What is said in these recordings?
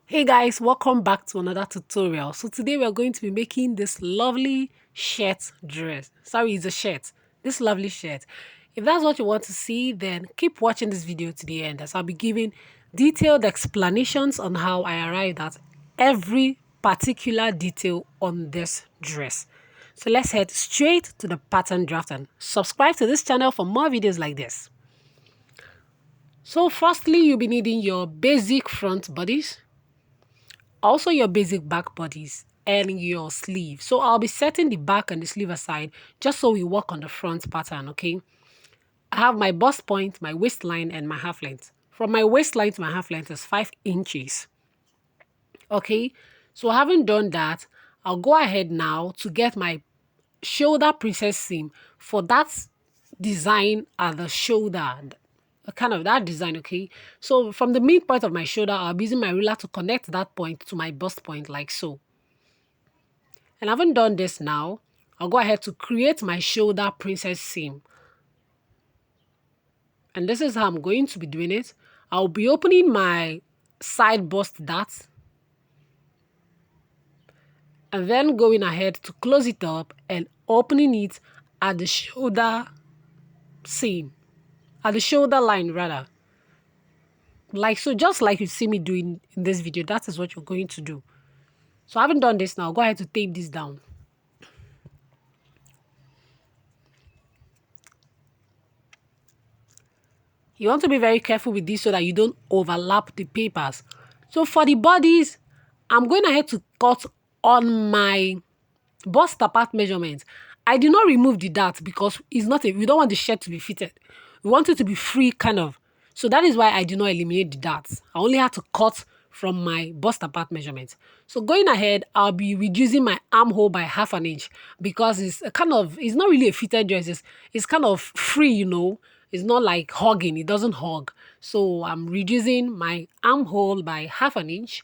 Hey guys, welcome back to another tutorial. So today we're going to be making this lovely shirt dress. Sorry, it's a shirt. This lovely shirt. If that's what you want to see, then keep watching this video to the end as I'll be giving detailed explanations on how I arrived at every particular detail on this dress. So let's head straight to the pattern draft and subscribe to this channel for more videos like this. So firstly, you'll be needing your basic front bodice, also your basic back bodies and your sleeve. So I'll be setting the back and the sleeve aside just so we work on the front pattern, okay? I have my bust point, my waistline, and my half length. From my waistline to my half length is 5 inches, okay? So having done that, I'll go ahead now to get my shoulder princess seam for that design at the shoulder, kind of that design, okay? So from the midpoint of my shoulder, I'll be using my ruler to connect that point to my bust point like so. And having done this now, I'll go ahead to create my shoulder princess seam. And this is how I'm going to be doing it. I'll be opening my side bust dart and then going ahead to close it up and opening it at the shoulder seam, at the shoulder line rather. Like so, just like you see me doing in this video, that is what you're going to do. So having done this now, go ahead to tape this down. You want to be very careful with this so that you don't overlap the papers. So for the bodies, I'm going ahead to cut on my bust apart measurement. I did not remove the dart because we don't want the shirt to be fitted. We want it to be free kind of. So that is why I did not eliminate the darts. I only had to cut from my bust apart measurement. So going ahead, I'll be reducing my armhole by 1/2 inch because it's not really a fitted dress. It's kind of free, you know. It's not like hugging. It doesn't hug. So I'm reducing my armhole by 1/2 inch.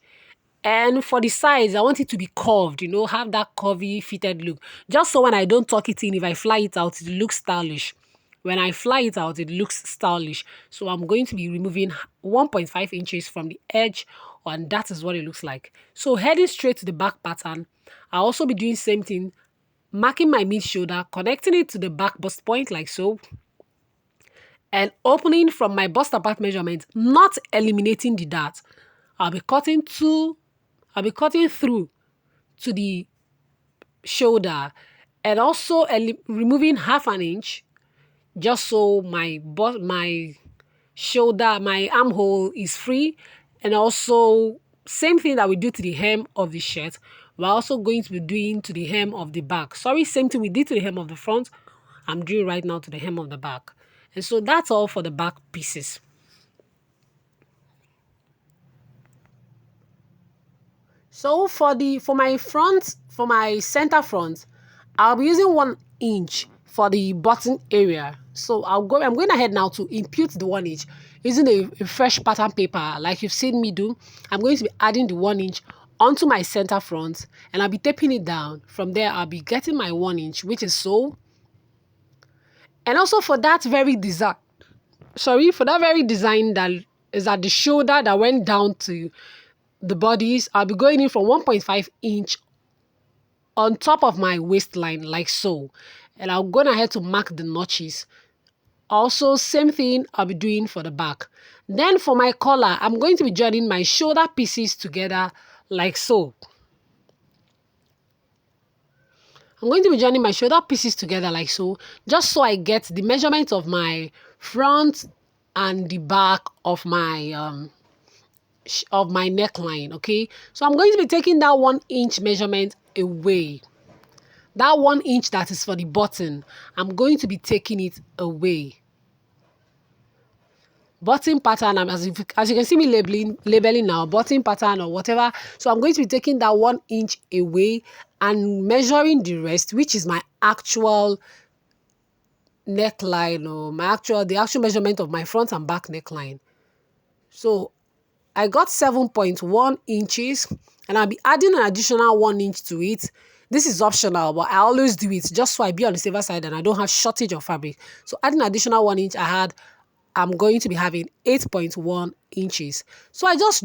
And for the sides, I want it to be curved, you know, have that curvy fitted look. Just so when I don't tuck it in, if I fly it out, it looks stylish. When I fly it out, it looks stylish. So I'm going to be removing 1.5 inches from the edge, and that is what it looks like. So heading straight to the back pattern, I'll also be doing same thing, marking my mid shoulder, connecting it to the back bust point like so, and opening from my bust apart measurement, not eliminating the dart. I'll be cutting through to the shoulder and also removing 1/2 inch just so my shoulder, my armhole is free. And also same thing that we do to the hem of the shirt, we're also going to be doing to the hem of the back. Sorry, same thing we did to the hem of the front, I'm doing right now to the hem of the back. And so that's all for the back pieces. So for my center front, I'll be using 1 inch for the button area. So I'm going ahead now to impute the 1 inch using a fresh pattern paper like you've seen me do. I'm going to be adding the 1 inch onto my center front and I'll be taping it down. From there, I'll be getting my 1 inch, which is so. And also for that very design, that is at the shoulder that went down to the bodies, I'll be going in from 1.5 inch on top of my waistline like so. And I'll go ahead to mark the notches. Also, same thing I'll be doing for the back. Then for my collar, I'm going to be joining my shoulder pieces together like so. I'm going to be joining my shoulder pieces together like so, just so I get the measurement of my front and the back of my neckline, okay? So I'm going to be taking that 1 inch measurement away. That 1 inch that is for the button, I'm going to be taking it away. Button pattern, as you can see me labeling now, button pattern or whatever. So I'm going to be taking that 1 inch away and measuring the rest, which is my actual neckline or the actual measurement of my front and back neckline. So I got 7.1 inches and I'll be adding an additional 1 inch to it. This is optional, but I always do it just so I be on the safer side and I don't have shortage of fabric. So adding additional 1 inch, I had I'm going to be having 8.1 inches. So I just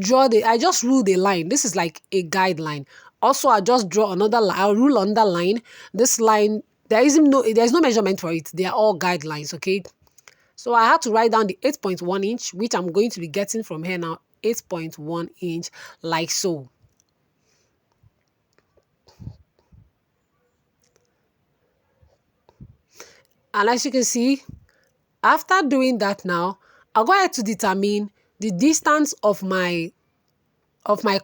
rule the line. This is like a guideline. Also, I just draw another line. I'll rule on the line. This line, there's no measurement for it. They are all guidelines, okay? So I had to write down the 8.1 inch, which I'm going to be getting from here now, 8.1 inch, like so. And as you can see, after doing that now, I'll go ahead to determine the distance of my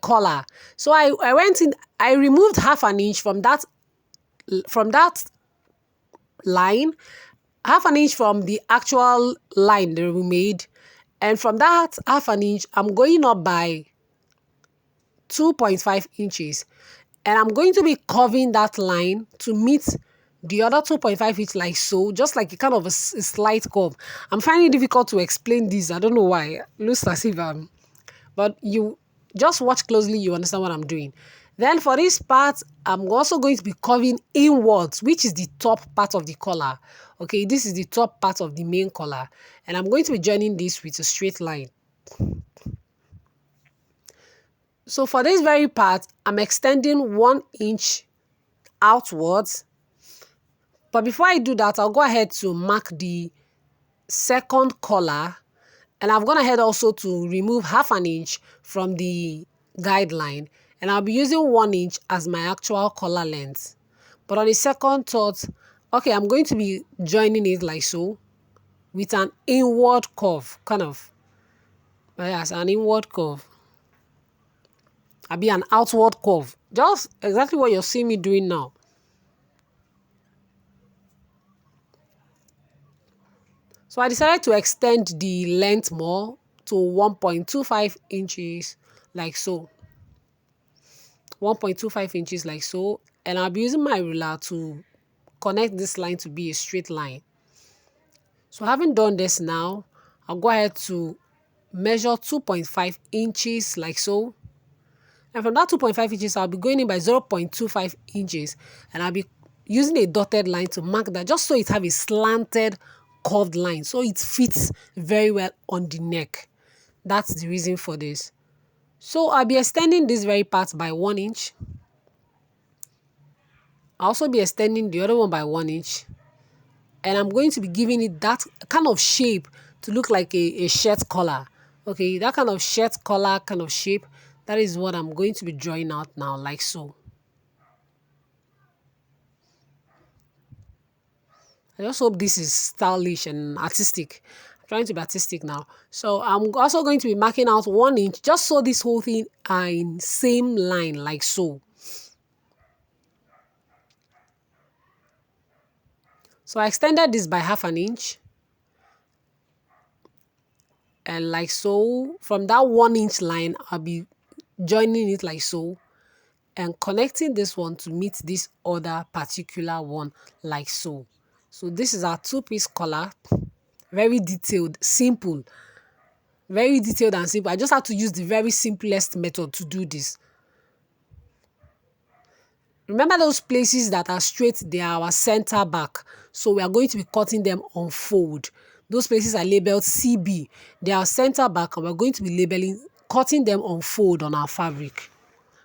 collar. So I went in, I removed half an inch from that line, half an inch from the actual line that we made. And from that half an inch, I'm going up by 2.5 inches. And I'm going to be curving that line to meet the other 2.5 inch like so, just like a kind of a slight curve. I'm finding it difficult to explain this. I don't know why. It looks as if but you just watch closely, you understand what I'm doing. Then for this part, I'm also going to be curving inwards, which is the top part of the collar. Okay, this is the top part of the main collar. And I'm going to be joining this with a straight line. So for this very part, I'm extending 1 inch outwards. But before I do that, I'll go ahead to mark the second collar. And I've gone ahead also to remove half an inch from the guideline. And I'll be using 1 inch as my actual collar length. But on the second thought, okay, I'm going to be joining it like so with an inward curve, kind of. Yes, an inward curve. I'll be an outward curve. Just exactly what you're seeing me doing now. So I decided to extend the length more to 1.25 inches like so. 1.25 inches like so. And I'll be using my ruler to connect this line to be a straight line. So having done this now, I'll go ahead to measure 2.5 inches like so. And from that 2.5 inches, I'll be going in by 0.25 inches. And I'll be using a dotted line to mark that just so it have a slanted curved line. So it fits very well on the neck. That's the reason for this. So I'll be extending this very part by 1 inch. I'll also be extending the other one by 1 inch. And I'm going to be giving it that kind of shape to look like a shirt collar. Okay, that kind of shirt collar kind of shape. That is what I'm going to be drawing out now, like so. I just hope this is stylish and artistic. I'm trying to be artistic now. So I'm also going to be marking out 1 inch just so this whole thing are in same line, like so. So I extended this by half an inch. And like so, from that 1 inch line, I'll be joining it like so. And connecting this one to meet this other particular one like so. So this is our two-piece collar. Very detailed, simple. Very detailed and simple. I just have to use the very simplest method to do this. Remember those places that are straight, they are our center back. So we are going to be cutting them on fold. Those places are labeled CB. They are center back and we're going to be cutting them on fold on our fabric,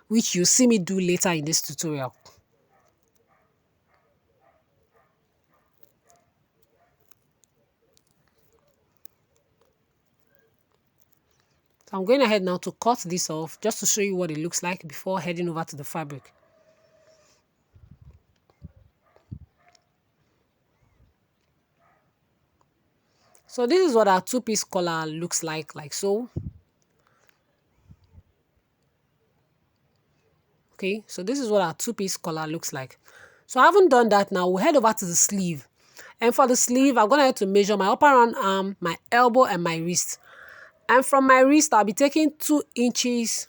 which you'll see me do later in this tutorial. So I'm going ahead now to cut this off just to show you what it looks like before heading over to the fabric. So this is what our two-piece collar looks like so. Okay, so this is what our two-piece collar looks like. So I haven't done that now. We'll head over to the sleeve. And for the sleeve, I'm going to have to measure my upper arm, my elbow, and my wrist. And from my wrist, I'll be taking 2 inches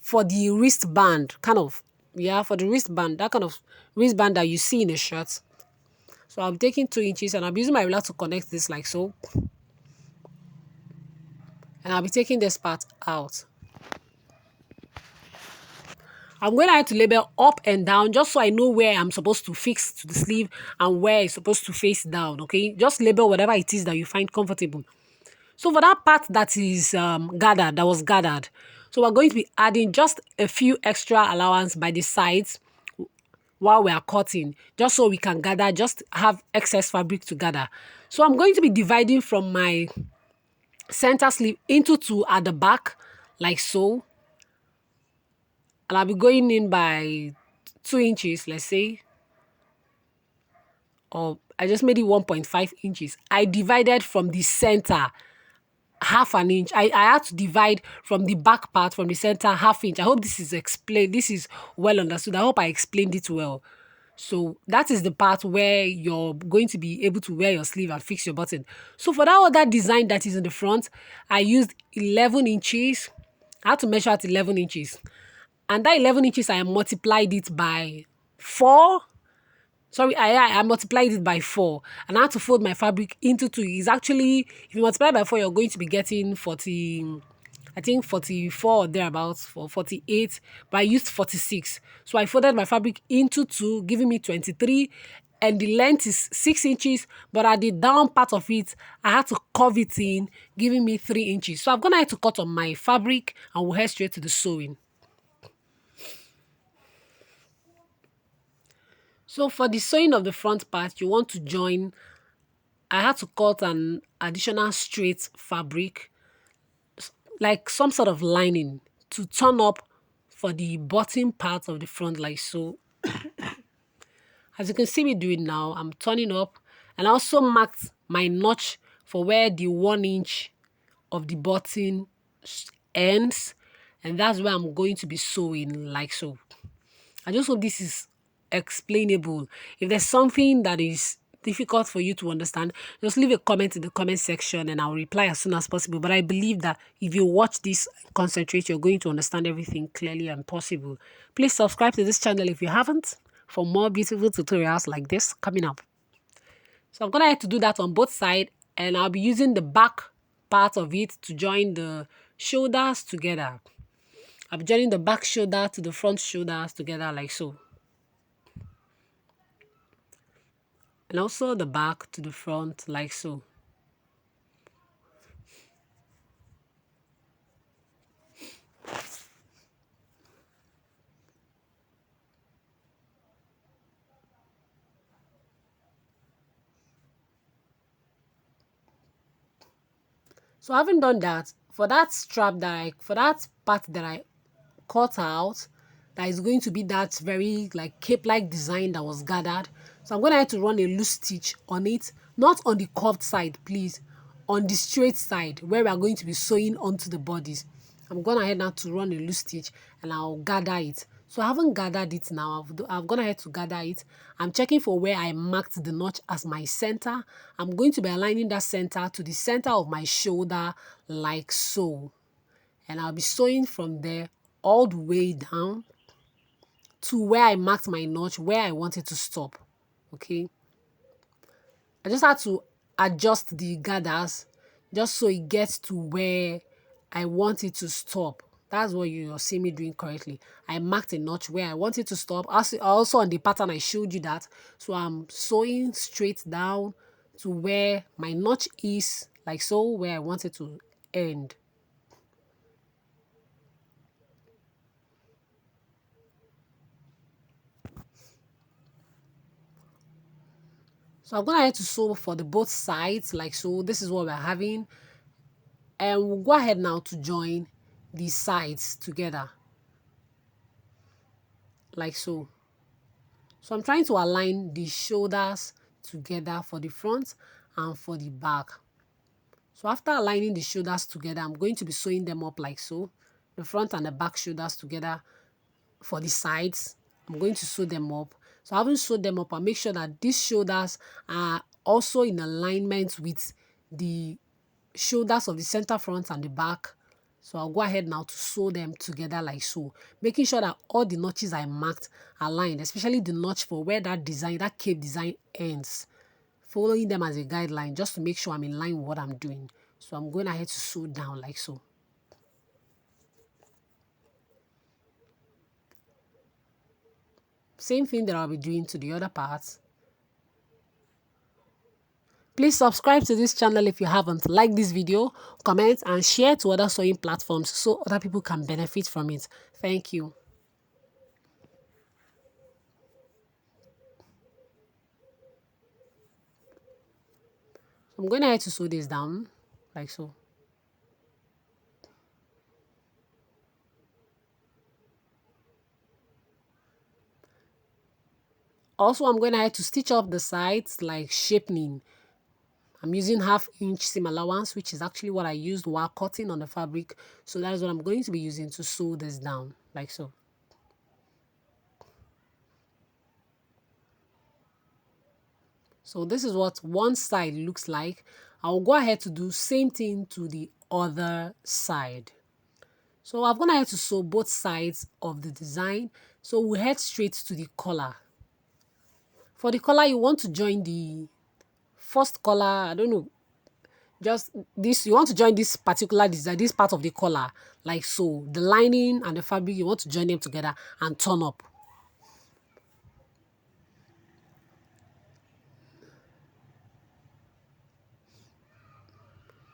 for the wristband, kind of. Yeah, for the wristband, that kind of wristband that you see in a shirt. So I'll be taking 2 inches and I'll be using my ruler to connect this like so. And I'll be taking this part out. I'm going to have to label up and down just so I know where I'm supposed to fix to the sleeve and where it's supposed to face down, okay? Just label whatever it is that you find comfortable. So for that part that is gathered, that was gathered, so we're going to be adding just a few extra allowance by the sides while we are cutting, just so we can gather, just have excess fabric to gather. So I'm going to be dividing from my center sleeve into two at the back, like so. And I'll be going in by 2 inches, let's say, or I just made it 1.5 inches. I divided from the center half an inch. I had to divide from the back part, from the center, half inch. I hope this is explained. This is well understood. I hope I explained it well. So that is the part where you're going to be able to wear your sleeve and fix your button. So for that other design that is in the front, I used 11 inches. I had to measure at 11 inches. And that 11 inches, I multiplied it by 4. Sorry, I multiplied it by 4. And I had to fold my fabric into two. It's actually, if you multiply by 4, you're going to be getting 40, I think 44 or thereabouts, for 48. But I used 46. So I folded my fabric into two, giving me 23. And the length is 6 inches. But at the down part of it, I had to curve it in, giving me 3 inches. So I'm going to have to cut on my fabric and we'll head straight to the sewing. So for the sewing of the front part, you want to join. I had to cut an additional straight fabric, like some sort of lining, to turn up for the bottom part of the front, like so. As you can see me doing now, I'm turning up, and I also marked my notch for where the 1 inch of the button ends, and that's where I'm going to be sewing, like so. I just hope this is explainable. If there's something that is difficult for you to understand, just leave a comment in the comment section and I'll reply as soon as possible. But I believe that if you watch this, concentrate, you're going to understand everything clearly and possible. Please subscribe to this channel if you haven't for more beautiful tutorials like this coming up. So I'm going to have to do that on both sides, and I'll be using the back part of it to join the shoulders together. I'll be joining the back shoulder to the front shoulders together, like so. And also the back to the front, like so. So having done that, for that strap that for that part that I cut out, that is going to be that very like cape-like design that was gathered. So I'm going to have to run a loose stitch on it, not on the curved side, please, on the straight side where we are going to be sewing onto the bodies. I'm going ahead now to run a loose stitch and I'll gather it. So I haven't gathered it now. I've gone ahead to gather it. I'm checking for where I marked the notch as my center. I'm going to be aligning that center to the center of my shoulder, like so. And I'll be sewing from there all the way down to where I marked my notch, where I wanted to stop. Okay. I just had to adjust the gathers just so it gets to where I want it to stop. That's what you're seeing me doing correctly. I marked a notch where I want it to stop. Also on the pattern, I showed you that. So I'm sewing straight down to where my notch is, like so, where I want it to end. So I'm going to have to sew for the both sides, like so. This is what we're having. And we'll go ahead now to join these sides together, like so. So I'm trying to align the shoulders together for the front and for the back. So after aligning the shoulders together, I'm going to be sewing them up like so. The front and the back shoulders together for the sides. I'm going to sew them up. So I haven't sewed them up. I'll make sure that these shoulders are also in alignment with the shoulders of the center, front, and the back. So I'll go ahead now to sew them together like so, making sure that all the notches I marked are aligned, especially the notch for where that design, that cape design ends, following them as a guideline just to make sure I'm in line with what I'm doing. So I'm going ahead to sew down like so. Same thing that I'll be doing to the other parts. Please subscribe to this channel if you haven't. Like this video, comment and share to other sewing platforms so other people can benefit from it. Thank you. So I'm going ahead to sew this down like so. Also, I'm going ahead to stitch up the sides like shaping. I'm using 1/2 inch seam allowance, which is actually what I used while cutting on the fabric. So that is what I'm going to be using to sew this down like so. So this is what one side looks like. I'll go ahead to do same thing to the other side. So I've gone ahead to sew both sides of the design. So we head straight to the collar. For the collar, you want to join the first collar, I don't know, just this, you want to join this particular design, this part of the collar, like so. The lining and the fabric, you want to join them together and turn up.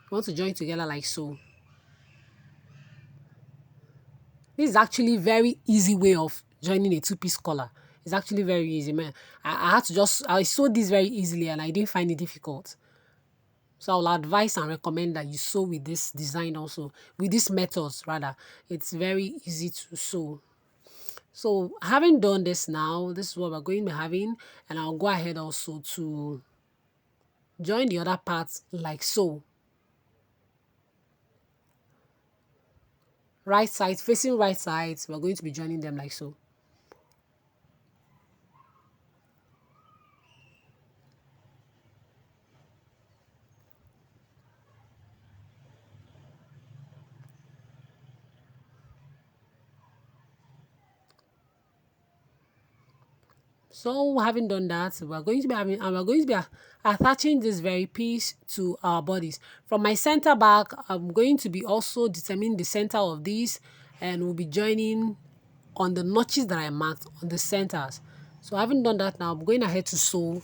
You want to join together like so. This is actually very easy way of joining a two-piece collar. It's actually very easy, man. I had to I sewed this very easily and I didn't find it difficult. So I'll advise and recommend that you sew with this design also, with these methods rather. It's very easy to sew. So having done this now, this is what we're going to be having, and I'll go ahead also to join the other parts like so. Right side, facing right sides, we're going to be joining them like so. So having done that, we're going to be having, and we're going to be attaching this very piece to our bodies. From my center back, I'm going to be also determining the center of this, and we'll be joining on the notches that I marked on the centers. So having done that now, I'm going ahead to sew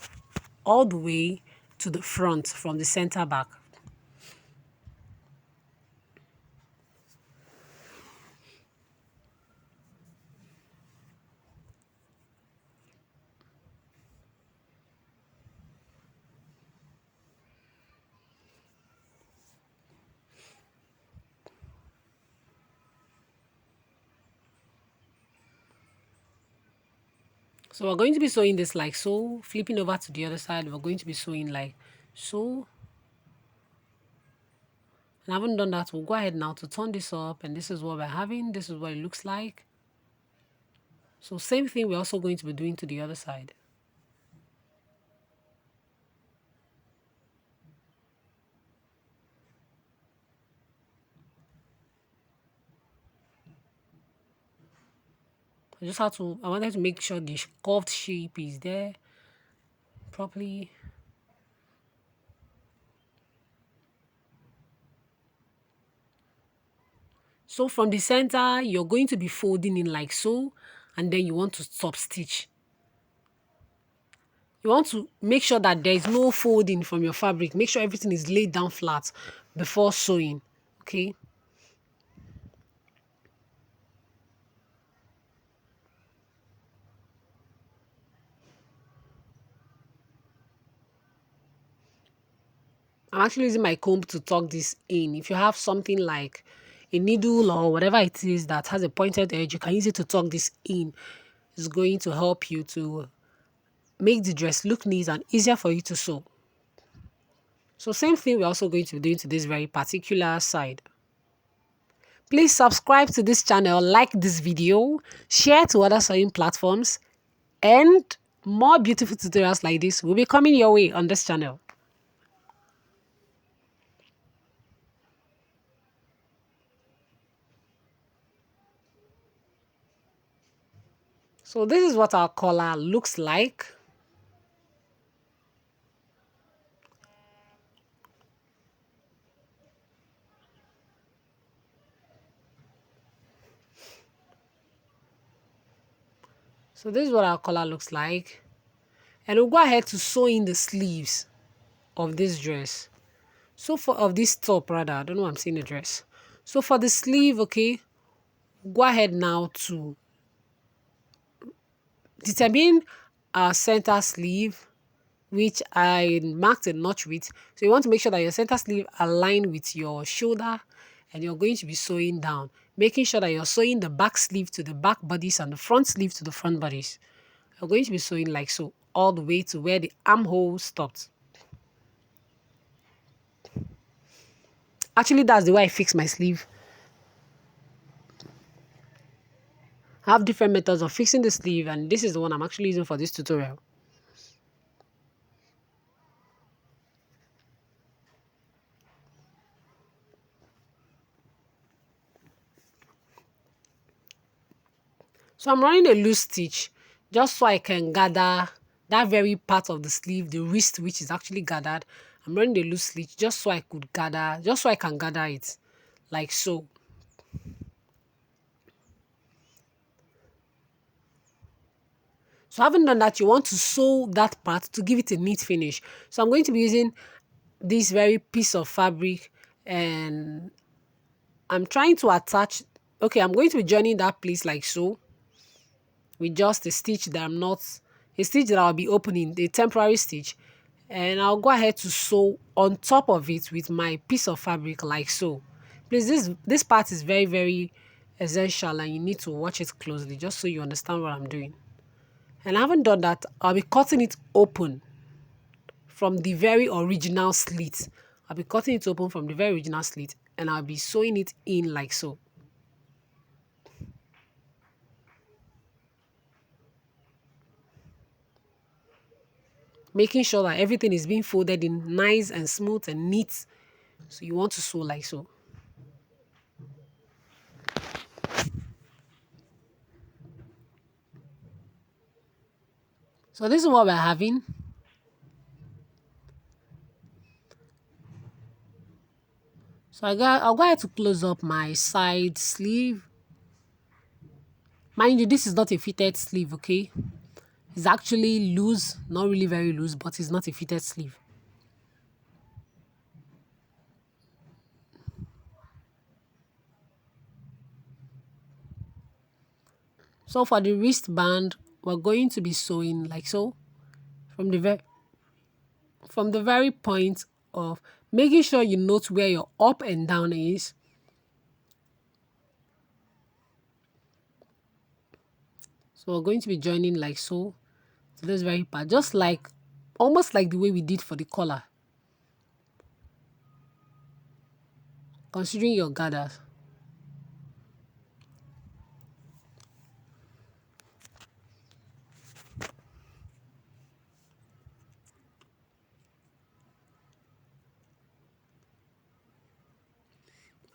all the way to the front from the center back. So we're going to be sewing this like so, flipping over to the other side, we're going to be sewing like so. And I haven't done that, we'll go ahead now to turn this up, and this is what we're having, this is what it looks like. So same thing we're also going to be doing to the other side. I wanted to make sure the curved shape is there properly. So from the center, you're going to be folding in like so, and then you want to stop stitch. You want to make sure that there is no folding from your fabric. Make sure everything is laid down flat before sewing, okay? I'm actually using my comb to tuck this in. If you have something like a needle or whatever it is that has a pointed edge, you can use it to tuck this in. It's going to help you to make the dress look neat and easier for you to sew. So same thing we're also going to be doing to this very particular side. Please subscribe to this channel, like this video, share to other sewing platforms, and more beautiful tutorials like this will be coming your way on this channel. So this is what our collar looks like. So this is what our collar looks like. And we'll go ahead to sew in the sleeves. of this dress. So for of this top rather, I don't know why I'm saying a dress. So for the sleeve, okay, go ahead now to determine our center sleeve, which I marked a notch with. So you want to make sure that your center sleeve align with your shoulder, and you're going to be sewing down, making sure that you're sewing the back sleeve to the back bodice and the front sleeve to the front bodice. You're going to be sewing like so all the way to where the armhole stopped. Actually, that's the way I fix my sleeve. I have different methods of fixing the sleeve, and this is the one I'm actually using for this tutorial. So I'm running a loose stitch just so I can gather that very part of the sleeve, the wrist, which is actually gathered. I'm running a loose stitch just so I could gather, just so I can gather it like so. So having done that, you want to sew that part to give it a neat finish. So I'm going to be using this very piece of fabric, and I'm trying to attach, okay, I'm going to be joining that place like so with just a stitch that I'm not, a stitch that I'll be opening, a temporary stitch, and I'll go ahead to sew on top of it with my piece of fabric like so. Please, this part is very, very essential, and you need to watch it closely just so you understand what I'm doing. And I haven't done that, I'll be cutting it open from the very original slit. I'll be cutting it open from the very original slit, and I'll be sewing it in like so. Making sure that everything is being folded in nice and smooth and neat. So you want to sew like so. So this is what we're having. So I'll go ahead to close up my side sleeve. Mind you, this is not a fitted sleeve, okay? It's actually loose, not really very loose, but it's not a fitted sleeve. So for the wristband, we're going to be sewing like so from the very point of making sure you note where your up and down is. So we're going to be joining like so to this very part, just like almost like the way we did for the collar. Considering your gathers.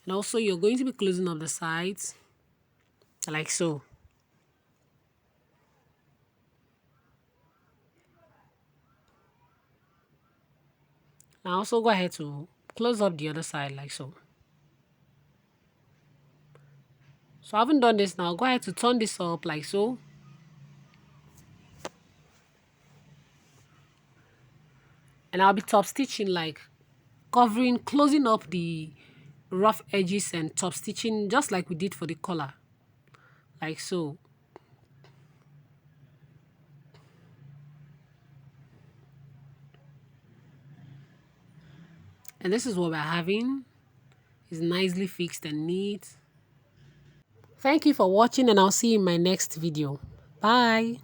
And also you're going to be closing up the sides like so. Now also go ahead to close up the other side like so. So I haven't done this now. Go ahead to turn this up like so. And I'll be top stitching, like covering, closing up the rough edges and top stitching just like we did for the collar. Like so. And this is what we're having. It's nicely fixed and neat. Thank you for watching, and I'll see you in my next video. Bye.